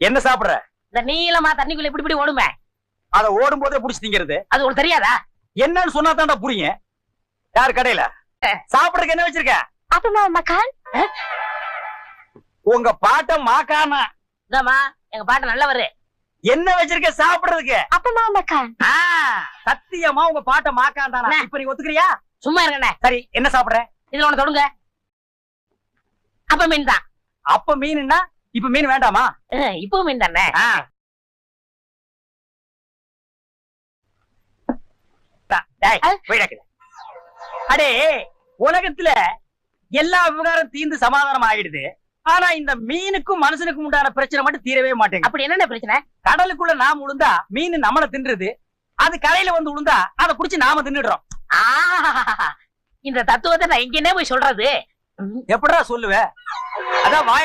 என்ன சாப்பிடுற? இந்த நீளமா தண்ணிக்குள்ள இப்படி இப்படி ஓடுமே, அத ஓடும் போதே புடிச்சு திங்கிறது. அது உங்களுக்கு தெரியாதா? என்னன்னு சொன்னா தான்டா புரியும். யார் கடையில சாப்பிடுறதுக்கு என்ன வச்சிருக்க? அப்பமா மக்கான் உங்க பாட்ட மாக்கானா? இதாம்மா எங்க பாட்டு நல்லவரு. என்ன வச்சிருக்க சாப்பிடுறதுக்கு? அப்பமா மக்கான் சத்தியமா உங்க பாட்ட மாக்காண்டானா? இப்ப நீ ஒத்துக்கிறியா? சும்மா இருங்கண்ணே. சரி, என்ன சாப்பிடுற? இதுல ஒண்ணு தொடுங்க. அப்ப மீன் தான். அப்ப மீன்னா இப்ப மீன் வேண்டாமா? இப்போ மீன் தானே. அடே, உலகத்துல எல்லா விவகாரம் தீர்ந்து சமாதானம் ஆயிடுது. ஆனா இந்த மீனுக்கும் மனுஷனுக்கும் உண்டான பிரச்சனை மட்டும் தீரவே மாட்டேங்குது. அப்படி என்ன பிரச்சனை? கடலுக்குள்ள நாம உளுந்தா மீன் நம்மள தின்றுது. அது கரையில வந்து உளுந்தா அதை புடிச்சு நாம தின்னுடுறோம். இந்த தத்துவத்தை நான் எங்கன்னே போய் சொல்றது? எப்படா சொல்லுவ? அதான் வாய்